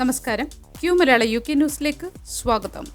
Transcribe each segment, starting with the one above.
നമസ്കാരം. ക്യൂ മലയാള UK ന്യൂസിലേക്ക് സ്വാഗതം.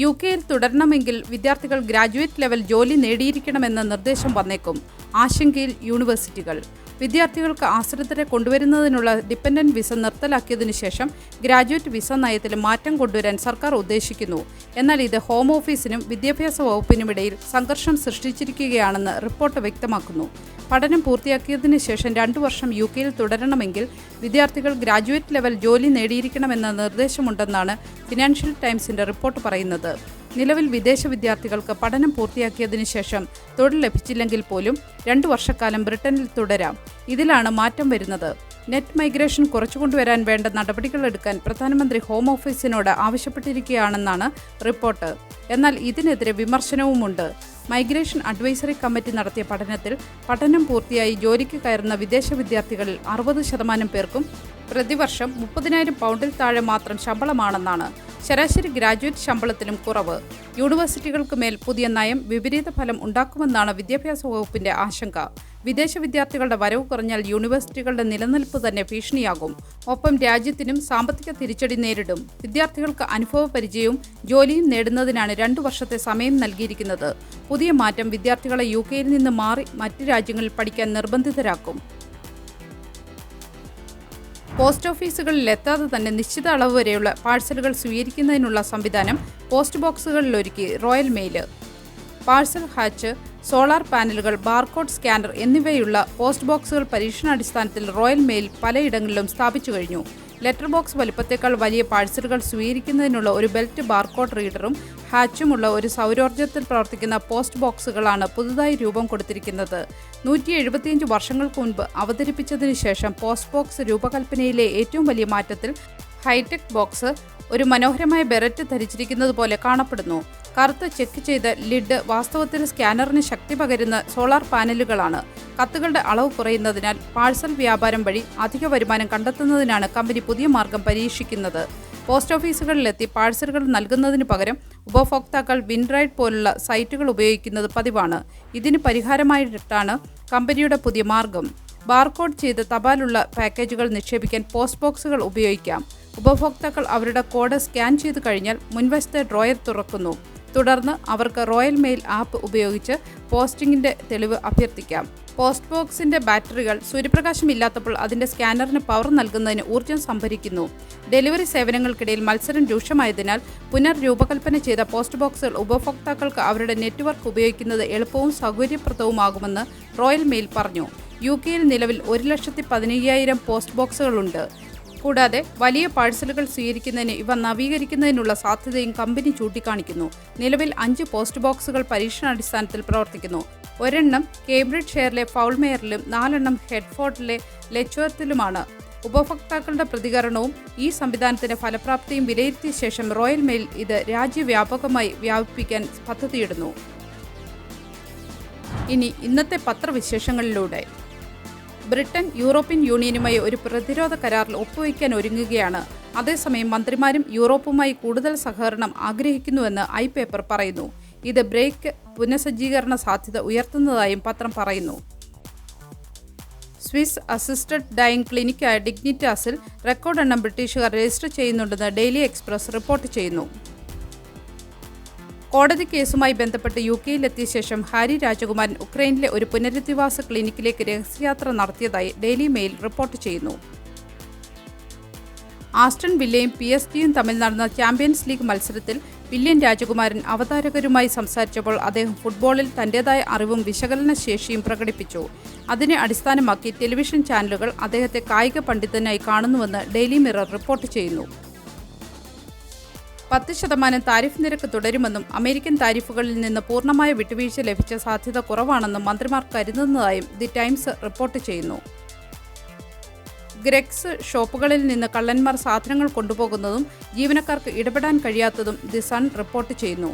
UK-യിൽ തുടരണമെങ്കിൽ വിദ്യാർത്ഥികൾ ഗ്രാജുവേറ്റ് ലെവൽ ജോലി നേടിയിരിക്കണമെന്ന നിർദ്ദേശം വന്നേക്കും. ആശങ്കയിൽ യൂണിവേഴ്സിറ്റികൾ. വിദ്യാർത്ഥികൾക്ക് ആശ്രിതരെ കൊണ്ടുവരുന്നതിനുള്ള ഡിപ്പെൻഡന്റ് വിസ നിർത്തലാക്കിയതിനു ശേഷം ഗ്രാജുവേറ്റ് വിസ നയത്തിൽ മാറ്റം കൊണ്ടുവരാൻ സർക്കാർ ഉദ്ദേശിക്കുന്നു. എന്നാൽ ഇത് ഹോം ഓഫീസിനും വിദ്യാഭ്യാസ വകുപ്പിനുമിടയിൽ സംഘർഷം സൃഷ്ടിച്ചിരിക്കുകയാണെന്ന് റിപ്പോർട്ട് വ്യക്തമാക്കുന്നു. പഠനം പൂർത്തിയാക്കിയതിനു ശേഷം 2 വർഷം UK-യിൽ തുടരണമെങ്കിൽ വിദ്യാർത്ഥികൾ ഗ്രാജുവേറ്റ് ലെവൽ ജോലി നേടിയിരിക്കണമെന്ന നിർദ്ദേശമുണ്ടെന്നാണ് ഫിനാൻഷ്യൽ ടൈംസിന്റെ റിപ്പോർട്ട് പറയുന്നത്. നിലവിൽ വിദേശ വിദ്യാർത്ഥികൾക്ക് പഠനം പൂർത്തിയാക്കിയതിനു ശേഷം തൊഴിൽ ലഭിച്ചില്ലെങ്കിൽ പോലും 2 വർഷക്കാലം ബ്രിട്ടനിൽ തുടരാം. ഇതിലാണ് മാറ്റം വരുന്നത്. നെറ്റ് മൈഗ്രേഷൻ കുറച്ചുകൊണ്ടുവരാൻ വേണ്ട നടപടികളെടുക്കാൻ പ്രധാനമന്ത്രി ഹോം ഓഫീസിനോട് ആവശ്യപ്പെട്ടിരിക്കുകയാണെന്നാണ് റിപ്പോർട്ട്. എന്നാൽ ഇതിനെതിരെ വിമർശനവുമുണ്ട്. മൈഗ്രേഷൻ അഡ്വൈസറി കമ്മിറ്റി നടത്തിയ പഠനത്തിൽ പഠനം പൂർത്തിയായി ജോലിക്ക് കയറുന്ന വിദേശ വിദ്യാർത്ഥികളിൽ 60% പേർക്കും പ്രതിവർഷം 30,000 പൗണ്ടിൽ താഴെ മാത്രം ശമ്പളമാണെന്നാണ്. ശരാശരി ഗ്രാജുവേറ്റ് ശമ്പളത്തിലും കുറവ്. യൂണിവേഴ്സിറ്റികൾക്ക് മേൽ പുതിയ നയം വിപരീത ഫലം ഉണ്ടാക്കുമെന്നാണ് വിദ്യാഭ്യാസ വകുപ്പിന്റെ ആശങ്ക. വിദേശ വിദ്യാർത്ഥികളുടെ വരവ് കുറഞ്ഞാൽ യൂണിവേഴ്സിറ്റികളുടെ നിലനിൽപ്പ് തന്നെ ഭീഷണിയാകും. ഒപ്പം രാജ്യത്തിനും സാമ്പത്തിക തിരിച്ചടി നേരിടും. വിദ്യാർത്ഥികൾക്ക് അനുഭവ പരിചയവും ജോലിയും നേടുന്നതിനാണ് 2 വർഷത്തെ സമയം നൽകിയിരിക്കുന്നത്. പുതിയ മാറ്റം വിദ്യാർത്ഥികളെ UK-യിൽ നിന്ന് മാറി മറ്റ് രാജ്യങ്ങളിൽ പഠിക്കാൻ നിർബന്ധിതരാക്കും. പോസ്റ്റ് ഓഫീസുകളിൽ എത്താതെ തന്നെ നിശ്ചിത അളവ് വരെയുള്ള പാഴ്സലുകൾ സ്വീകരിക്കുന്നതിനുള്ള സംവിധാനം പോസ്റ്റ് ബോക്സുകളിലൊരുക്കി Royal Mail. Parcel hatch, solar പാനലുകൾ, ബാർകോഡ് സ്കാനർ എന്നിവയുള്ള പോസ്റ്റ് ബോക്സുകൾ പരീക്ഷണാടിസ്ഥാനത്തിൽ റോയൽ മെയിൽ പലയിടങ്ങളിലും സ്ഥാപിച്ചു കഴിഞ്ഞു. ലെറ്റർ ബോക്സ് വലിപ്പത്തേക്കാൾ വലിയ പാഴ്സലുകൾ സ്വീകരിക്കുന്നതിനുള്ള ഒരു ബെൽറ്റ് ബാർകോഡ് റീഡറും ഹാച്ചുമുള്ള ഒരു സൗരോർജ്ജത്തിൽ പ്രവർത്തിക്കുന്ന പോസ്റ്റ് ബോക്സുകളാണ് പുതുതായി രൂപം കൊടുത്തിരിക്കുന്നത്. 175 വർഷങ്ങൾക്ക് മുൻപ് അവതരിപ്പിച്ചതിനു ശേഷം പോസ്റ്റ് ബോക്സ് രൂപകൽപ്പനയിലെ ഏറ്റവും വലിയ മാറ്റത്തിൽ ഹൈടെക് ബോക്സ് ഒരു മനോഹരമായ ബെററ്റ് ധരിച്ചിരിക്കുന്നത് പോലെ കാണപ്പെടുന്നു. കറുത്ത ചെക്ക് ചെയ്ത ലിഡ് വാസ്തവത്തിൽ സ്കാനറിന് ശക്തി പകരുന്ന സോളാർ പാനലുകളാണ്. കത്തുകളുടെ അളവ് കുറയുന്നതിനാൽ പാഴ്സൽ വ്യാപാരം വഴി അധിക വരുമാനം കണ്ടെത്തുന്നതിനാണ് കമ്പനി പുതിയ മാർഗം പരീക്ഷിക്കുന്നത്. പോസ്റ്റ് ഓഫീസുകളിലെത്തി പാഴ്സലുകൾ നൽകുന്നതിന് പകരം ഉപഭോക്താക്കൾ വിൻറൈഡ് പോലുള്ള സൈറ്റുകൾ ഉപയോഗിക്കുന്നത് പതിവാണ്. ഇതിന് പരിഹാരമായിട്ടാണ് കമ്പനിയുടെ പുതിയ മാർഗം. ബാർകോഡ് ചെയ്ത് തപാലുള്ള പാക്കേജുകൾ നിക്ഷേപിക്കാൻ പോസ്റ്റ് ബോക്സുകൾ ഉപയോഗിക്കാം. ഉപഭോക്താക്കൾ അവരുടെ കോഡ് സ്കാൻ ചെയ്ത് കഴിഞ്ഞാൽ മുൻവശത്തെ ഡ്രോയർ തുറക്കുന്നു. തുടർന്ന് അവർക്ക് റോയൽ മെയിൽ ആപ്പ് ഉപയോഗിച്ച് പോസ്റ്റിംഗിന്റെ തെളിവ് അഭ്യർത്ഥിക്കാം. പോസ്റ്റ് ബോക്സിന്റെ ബാറ്ററികൾ സൂര്യപ്രകാശമില്ലാത്തപ്പോൾ അതിന്റെ സ്കാനറിന് പവർ നൽകുന്നതിന് ഊർജ്ജം സംഭരിക്കുന്നു. ഡെലിവറി സേവനങ്ങൾക്കിടയിൽ മത്സരം രൂക്ഷമായതിനാൽ പുനർരൂപകൽപ്പന ചെയ്ത പോസ്റ്റ് ബോക്സുകൾ ഉപഭോക്താക്കൾക്ക് അവരുടെ നെറ്റ്വർക്ക് ഉപയോഗിക്കുന്നത് എളുപ്പവും സൗകര്യപ്രദവുമാകുമെന്ന് റോയൽ മെയിൽ പറഞ്ഞു. UK-യിൽ നിലവിൽ 1,15,000 പോസ്റ്റ് ബോക്സുകളുണ്ട്. കൂടാതെ വലിയ പാഴ്സലുകൾ സ്വീകരിക്കുന്നതിന് ഇവ നവീകരിക്കുന്നതിനുള്ള സാധ്യതയും കമ്പനി ചൂണ്ടിക്കാണിക്കുന്നു. നിലവിൽ 5 പോസ്റ്റ് ബോക്സുകൾ പരീക്ഷണാടിസ്ഥാനത്തിൽ പ്രവർത്തിക്കുന്നു. ഒരെണ്ണം കേംബ്രിഡ്ജ് ഷെയറിലെ ഫൗൾമെയറിലും 4 എണ്ണം ഹെഡ്ഫോർഡിലെ ലെച്ച്വർത്തിലുമാണ്. ഉപഭോക്താക്കളുടെ പ്രതികരണവും ഈ സംവിധാനത്തിന്റെ ഫലപ്രാപ്തിയും വിലയിരുത്തിയ ശേഷം റോയൽ മെയിൽ ഇത് രാജ്യവ്യാപകമായി വ്യാപിപ്പിക്കാൻ പദ്ധതിയിടുന്നു. ഇനി ഇന്നത്തെ പത്രവിശേഷങ്ങളിലൂടെ. ബ്രിട്ടൻ യൂറോപ്യൻ യൂണിയനുമായി ഒരു പ്രതിരോധ കരാറിൽ ഒപ്പുവയ്ക്കാൻ ഒരുങ്ങുകയാണ്. അതേസമയം മന്ത്രിമാരും യൂറോപ്പുമായി കൂടുതൽ സഹകരണം ആഗ്രഹിക്കുന്നുവെന്ന് പേപ്പർ പറയുന്നു. ഇത് ബ്രേക്ക് പുനഃസജ്ജീകരണ സാധ്യത ഉയർത്തുന്നതായും പത്രം പറയുന്നു. സ്വിസ് അസിസ്റ്റഡ് ഡൈയിങ് ക്ലിനിക്കായ ഡിഗ്നിറ്റാസിൽ റെക്കോർഡ് എണ്ണം ബ്രിട്ടീഷുകാർ രജിസ്റ്റർ ചെയ്യുന്നുണ്ടെന്ന് ഡെയിലി എക്സ്പ്രസ് റിപ്പോർട്ട് ചെയ്യുന്നു. കോടതി കേസുമായി ബന്ധപ്പെട്ട് UK-യിലെത്തിയ ശേഷം ഹാരി രാജകുമാരൻ ഉക്രൈനിലെ ഒരു പുനരധിവാസ ക്ലിനിക്കിലേക്ക് രഹസ്യയാത്ര നടത്തിയതായി ഡെയിലി മെയിൽ റിപ്പോർട്ട് ചെയ്യുന്നു. ആസ്റ്റൺ വില്ലയും PSG-യും തമ്മിൽ നടന്ന ചാമ്പ്യൻസ് ലീഗ് മത്സരത്തിൽ വില്യൻ രാജകുമാരൻ അവതാരകരുമായി സംസാരിച്ചപ്പോൾ അദ്ദേഹം ഫുട്ബോളിൽ തന്റേതായ അറിവും വിശകലന ശേഷിയും പ്രകടിപ്പിച്ചു. അതിനെ അടിസ്ഥാനമാക്കി ടെലിവിഷൻ ചാനലുകൾ അദ്ദേഹത്തെ കായിക പണ്ഡിതനായി കാണുന്നുവെന്ന് ഡെയിലി മിറർ റിപ്പോർട്ട് ചെയ്യുന്നു. 10% താരിഫ് നിരക്ക് തുടരുമെന്നും അമേരിക്കൻ താരിഫുകളിൽ നിന്ന് പൂർണ്ണമായ വിട്ടുവീഴ്ച ലഭിച്ച സാധ്യത കുറവാണെന്നും മന്ത്രിമാർ കരുതുന്നതായും ദി ടൈംസ് റിപ്പോർട്ട് ചെയ്യുന്നു. ഗ്രെഗ്സ് ഷോപ്പുകളിൽ നിന്ന് കള്ളന്മാർ സാധനങ്ങൾ കൊണ്ടുപോകുന്നതും ജീവനക്കാർക്ക് ഇടപെടാൻ കഴിയാത്തതും ദി സൺ റിപ്പോർട്ട് ചെയ്യുന്നു.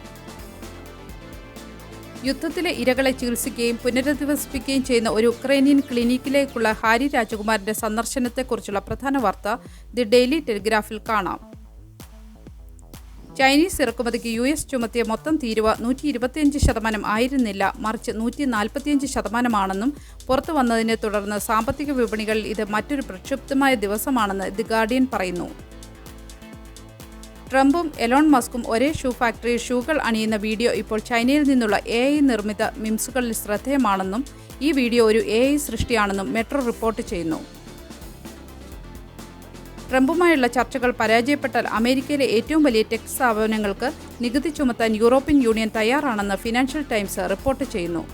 യുദ്ധത്തിലെ ഇരകളെ ചികിത്സിക്കുകയും പുനരധിവസിപ്പിക്കുകയും ചെയ്യുന്ന ഒരു ഉക്രൈനിയൻ ക്ലിനിക്കിലേക്കുള്ള ഹാരി രാജകുമാരന്റെ സന്ദർശനത്തെക്കുറിച്ചുള്ള പ്രധാന വാർത്ത ദി ഡെയിലി ടെലിഗ്രാഫിൽ കാണാം. ചൈനീസ് ഇറക്കുമതിക്ക് US ചുമത്തിയ മൊത്തം തീരുവ 125% ആയിരുന്നില്ല, മറിച്ച് 145%ആണെന്നും പുറത്തു വന്നതിനെ തുടർന്ന് സാമ്പത്തിക വിപണികളിൽ ഇത് മറ്റൊരു പ്രക്ഷുബ്ധമായ ദിവസമാണെന്ന് ദി ഗാർഡിയൻ പറയുന്നു. ട്രംപും എലോൺ മസ്കും ഒരേ ഷൂ ഫാക്ടറിയിൽ ഷൂകൾ അണിയുന്ന വീഡിയോ ഇപ്പോൾ ചൈനയിൽ നിന്നുള്ള AI നിർമ്മിത മിംസുകളിൽ ശ്രദ്ധേയമാണെന്നും ഈ വീഡിയോ ഒരു AI സൃഷ്ടിയാണെന്നും മെട്രോ റിപ്പോർട്ട് ചെയ്യുന്നു. ട്രംപുമായുള്ള ചർച്ചകൾ പരാജയപ്പെട്ടാൽ അമേരിക്കയിലെ ഏറ്റവും വലിയ ടെക് സ്ഥാപനങ്ങൾക്ക് നികുതി ചുമത്താൻ യൂറോപ്യൻ യൂണിയൻ തയ്യാറാണെന്ന് ഫിനാൻഷ്യൽ ടൈംസ് റിപ്പോർട്ട് ചെയ്യുന്നു.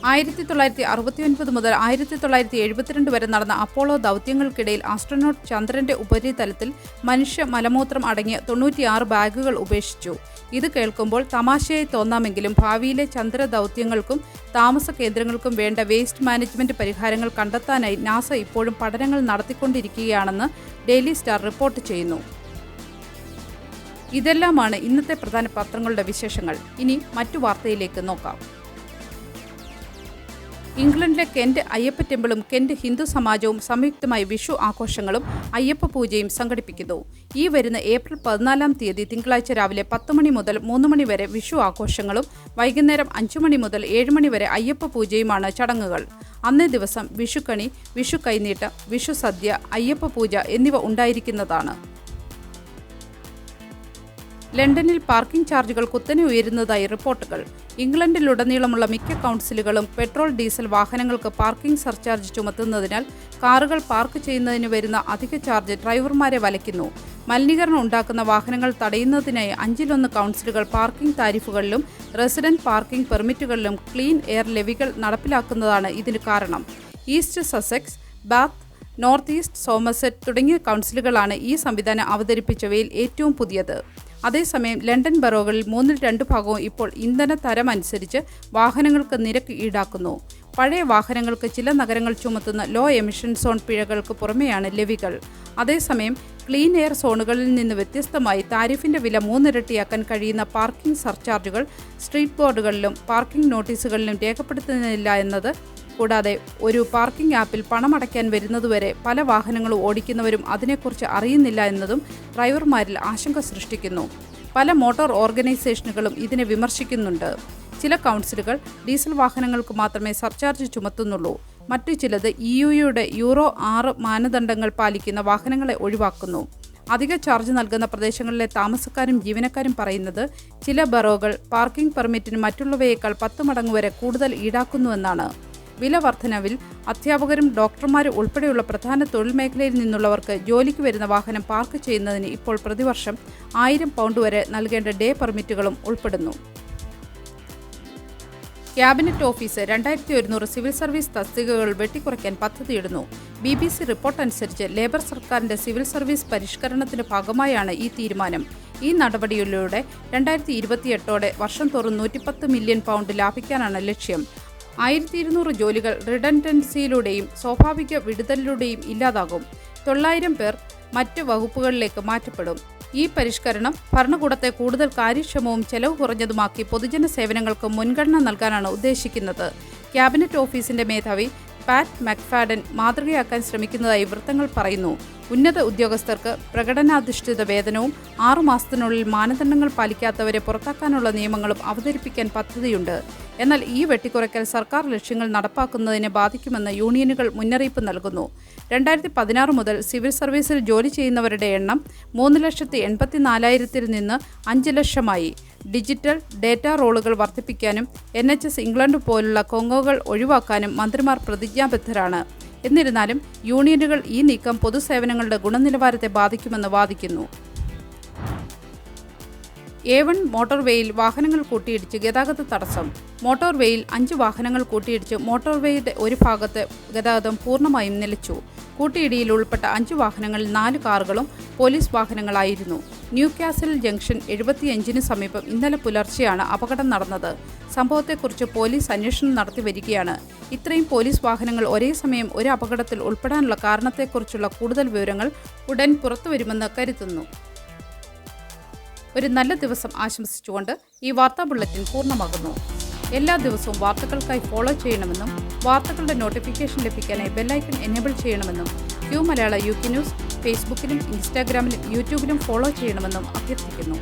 1969 മുതൽ 1972 വരെ നടന്ന അപ്പോളോ ദൗത്യങ്ങൾക്കിടയിൽ ആസ്ട്രോനോട്ട് ചന്ദ്രന്റെ ഉപരിതലത്തിൽ മനുഷ്യ മലമൂത്രം അടങ്ങിയ 96 ബാഗുകൾ ഉപേക്ഷിച്ചു. ഇത് കേൾക്കുമ്പോൾ തമാശയായി തോന്നാമെങ്കിലും ഭാവിയിലെ ചന്ദ്ര ദൗത്യങ്ങൾക്കും താമസ കേന്ദ്രങ്ങൾക്കും വേണ്ട വേസ്റ്റ് മാനേജ്മെന്റ് പരിഹാരങ്ങൾ കണ്ടെത്താനായി നാസ ഇപ്പോഴും പഠനങ്ങൾ നടത്തിക്കൊണ്ടിരിക്കുകയാണെന്ന് ഡെയിലി സ്റ്റാർ റിപ്പോർട്ട് ചെയ്യുന്നു. ഇതെല്ലാമാണ് ഇന്നത്തെ പ്രധാന പത്രങ്ങളുടെ വിശേഷങ്ങൾ. ഇനി മറ്റു വാർത്തയിലേക്ക് നോക്കാം. ഇംഗ്ലണ്ടിലെ കെന്റ് അയ്യപ്പ ടെമ്പിളും കെന്റ് ഹിന്ദു സമാജവും സംയുക്തമായി വിഷു ആഘോഷങ്ങളും അയ്യപ്പ പൂജയും സംഘടിപ്പിക്കുന്നു. ഈ വരുന്ന ഏപ്രിൽ 14 തീയതി തിങ്കളാഴ്ച രാവിലെ 10 മണി മുതൽ 3 മണി വരെ വിഷു ആഘോഷങ്ങളും വൈകുന്നേരം 5 മണി മുതൽ 7 മണി വരെ അയ്യപ്പ പൂജയുമാണ് ചടങ്ങുകൾ. അന്നേ ദിവസം വിഷുക്കണി, വിഷു കൈനീട്ടം, വിഷു സദ്യ, അയ്യപ്പ പൂജ എന്നിവ ഉണ്ടായിരിക്കുന്നതാണ്. ലണ്ടനിൽ പാർക്കിംഗ് ചാർജുകൾ കുത്തനെ ഉയരുന്നതായി റിപ്പോർട്ടുകൾ. ഇംഗ്ലണ്ടിലുടനീളമുള്ള മിക്ക കൗൺസിലുകളും പെട്രോൾ, ഡീസൽ വാഹനങ്ങൾക്ക് പാർക്കിംഗ് സർചാർജ് ചുമത്തുന്നതിനാൽ കാറുകൾ പാർക്ക് ചെയ്യുന്നതിന് വരുന്ന അധിക ചാർജ് ഡ്രൈവർമാരെ വലയ്ക്കുന്നു. മലിനീകരണം ഉണ്ടാക്കുന്ന വാഹനങ്ങൾ തടയുന്നതിനായി 1/5 കൗൺസിലുകൾ പാർക്കിംഗ് താരിഫുകളിലും റെസിഡന്റ് പാർക്കിംഗ് പെർമിറ്റുകളിലും ക്ലീൻ എയർ ലെവികൾ നടപ്പിലാക്കുന്നതാണ് ഇതിന് കാരണം. East Sussex, Bath, North East Somerset തുടങ്ങിയ കൗൺസിലുകളാണ് ഈ സംവിധാനം അവതരിപ്പിച്ചവയിൽ ഏറ്റവും പുതിയത്. അതേസമയം ലണ്ടൻ ബറോകളിൽ 2/3 ഭാഗവും ഇപ്പോൾ ഇന്ധന തരം അനുസരിച്ച് വാഹനങ്ങൾക്ക് നിരക്ക് ഈടാക്കുന്നു. പഴയ വാഹനങ്ങൾക്ക് ചില നഗരങ്ങൾ ചുമത്തുന്ന ലോ എമിഷൻ സോൺ പിഴകൾക്ക് പുറമെയാണ് ലെവികൾ. അതേസമയം ക്ലീൻ എയർ സോണുകളിൽ നിന്ന് വ്യത്യസ്തമായി താരിഫിന്റെ വില 3 ഇരട്ടിയാക്കാൻ കഴിയുന്ന പാർക്കിംഗ് സർചാർജുകൾ സ്ട്രീറ്റ് ബോർഡുകളിലും പാർക്കിംഗ് നോട്ടീസുകളിലും രേഖപ്പെടുത്തുന്നില്ല എന്നത് കൂടാതെ ഒരു പാർക്കിംഗ് ആപ്പിൽ പണമടയ്ക്കാൻ വരുന്നതുവരെ പല വാഹനങ്ങളും ഓടിക്കുന്നവരും അതിനെക്കുറിച്ച് അറിയുന്നില്ല എന്നതും ഡ്രൈവർമാരിൽ ആശങ്ക സൃഷ്ടിക്കുന്നു. പല മോട്ടോർ ഓർഗനൈസേഷനുകളും ഇതിനെ വിമർശിക്കുന്നുണ്ട്. ചില കൗൺസിലുകൾ ഡീസൽ വാഹനങ്ങൾക്ക് മാത്രമേ സർചാർജ് ചുമത്തുന്നുള്ളൂ. മറ്റു ചിലത് EUയുടെ യൂറോ 6 മാനദണ്ഡങ്ങൾ പാലിക്കുന്ന വാഹനങ്ങളെ ഒഴിവാക്കുന്നു. അധിക ചാർജ് നൽകുന്ന പ്രദേശങ്ങളിലെ താമസക്കാരും ജീവനക്കാരും പറയുന്നത് ചില ബറോകൾ പാർക്കിംഗ് പെർമിറ്റിന് മറ്റുള്ളവയേക്കാൾ 10 മടങ്ങ് വരെ കൂടുതൽ ഈടാക്കുന്നുവെന്നാണ്. വില വർധനവിൽ അധ്യാപകരും ഡോക്ടർമാരും ഉൾപ്പെടെയുള്ള പ്രധാന തൊഴിൽ മേഖലയിൽ നിന്നുള്ളവർക്ക് ജോലിക്ക് വരുന്ന വാഹനം പാർക്ക് ചെയ്യുന്നതിന് ഇപ്പോൾ പ്രതിവർഷം £1000 വരെ നൽകേണ്ട ഡേ പെർമിറ്റുകളും ഉൾപ്പെടുന്നു. ക്യാബിനറ്റ് ഓഫീസ് 2100 സിവിൽ സർവീസ് തസ്തികകൾ വെട്ടിക്കുറയ്ക്കാൻ പദ്ധതിയിടുന്നു. BBC റിപ്പോർട്ട് അനുസരിച്ച് ലേബർ സർക്കാരിന്റെ സിവിൽ സർവീസ് പരിഷ്കരണത്തിന്റെ ഭാഗമായാണ് ഈ തീരുമാനം. ഈ നടപടിയിലൂടെ 2028ഓടെ വർഷം തോറും £110 മില്യൺ ലാഭിക്കാനാണ് ലക്ഷ്യം. 1200 ജോലികൾ റിഡൻഡൻസിയിലൂടെയും സ്വാഭാവിക വിടുതലിലൂടെയും ഇല്ലാതാകും. 900 പേർ മറ്റ് വകുപ്പുകളിലേക്ക് മാറ്റപ്പെടും. ഈ പരിഷ്കരണം ഭരണകൂടത്തെ കൂടുതൽ കാര്യക്ഷമവും ചെലവ് കുറഞ്ഞതുമാക്കി പൊതുജന സേവനങ്ങൾക്ക് മുൻഗണന നൽകാനാണ് ഉദ്ദേശിക്കുന്നത്. ക്യാബിനറ്റ് ഓഫീസിന്റെ മേധാവി പാറ്റ് മക്ഫാഡൻ മാതൃകയാക്കാൻ ശ്രമിക്കുന്നതായി വൃത്തങ്ങൾ പറയുന്നു. ഉന്നത ഉദ്യോഗസ്ഥർക്ക് പ്രകടനാധിഷ്ഠിത വേതനവും 6 മാസത്തിനുള്ളിൽ മാനദണ്ഡങ്ങൾ പാലിക്കാത്തവരെ പുറത്താക്കാനുള്ള നിയമങ്ങളും അവതരിപ്പിക്കാൻ പദ്ധതിയുണ്ട്. എന്നാൽ ഈ വെട്ടിക്കുറയ്ക്കൽ സർക്കാർ ലക്ഷ്യങ്ങൾ നടപ്പാക്കുന്നതിനെ ബാധിക്കുമെന്ന് യൂണിയനുകൾ മുന്നറിയിപ്പ് നൽകുന്നു. 2016 മുതൽ സിവിൽ സർവീസിൽ ജോലി ചെയ്യുന്നവരുടെ എണ്ണം 3,84,000-ൽ നിന്ന് 5 ലക്ഷമായി. ഡിജിറ്റൽ ഡേറ്റ റോളുകൾ വർദ്ധിപ്പിക്കാനും NHS ഇംഗ്ലണ്ട് പോലുള്ള കൊങ്ങോകൾ ഒഴിവാക്കാനും മന്ത്രിമാർ പ്രതിജ്ഞാബദ്ധരാണ്. എന്നിരുന്നാലും യൂണിയനുകൾ ഈ നീക്കം പൊതുസേവനങ്ങളുടെ ഗുണനിലവാരത്തെ ബാധിക്കുമെന്ന് വാദിക്കുന്നു. A1 മോട്ടോർവേയിൽ വാഹനങ്ങൾ കൂട്ടിയിടിച്ച് ഗതാഗത തടസ്സം. മോട്ടോർവേയിൽ 5 വാഹനങ്ങൾ കൂട്ടിയിടിച്ച് മോട്ടോർവേയുടെ ഒരു ഭാഗത്തെ ഗതാഗതം പൂർണ്ണമായും നിലച്ചു. കൂട്ടിയിടിയിൽ ഉൾപ്പെട്ട 5 വാഹനങ്ങളിൽ 4 കാറുകളും പോലീസ് വാഹനങ്ങളായിരുന്നു. ന്യൂകാസിൽ ജംഗ്ഷൻ 75-ന് സമീപം ഇന്നലെ പുലർച്ചെയാണ് അപകടം നടന്നത്. സംഭവത്തെക്കുറിച്ച് പോലീസ് അന്വേഷണം നടത്തി വരികയാണ്. ഇത്രയും പോലീസ് വാഹനങ്ങൾ ഒരേ സമയം ഒരു അപകടത്തിൽ ഉൾപ്പെടാനുള്ള കാരണത്തെക്കുറിച്ചുള്ള കൂടുതൽ വിവരങ്ങൾ ഉടൻ പുറത്തുവരുമെന്ന് കരുതുന്നു. ഒരു നല്ല ദിവസം ആശംസിച്ചുകൊണ്ട് ഈ വാർത്താ ബുള്ളറ്റിൻ പൂർണ്ണമാകുന്നു. എല്ലാ ദിവസവും വാർത്തകൾക്കായി ഫോളോ ചെയ്യണമെന്നും വാർത്തകളുടെ നോട്ടിഫിക്കേഷൻ ലഭിക്കാനായി ബെല്ലൈക്കൺ എനേബിൾ ചെയ്യണമെന്നും Q മലയാള UK ന്യൂസ് ഫേസ്ബുക്കിലും ഇൻസ്റ്റാഗ്രാമിലും യൂട്യൂബിലും ഫോളോ ചെയ്യണമെന്നും അഭ്യർത്ഥിക്കുന്നു.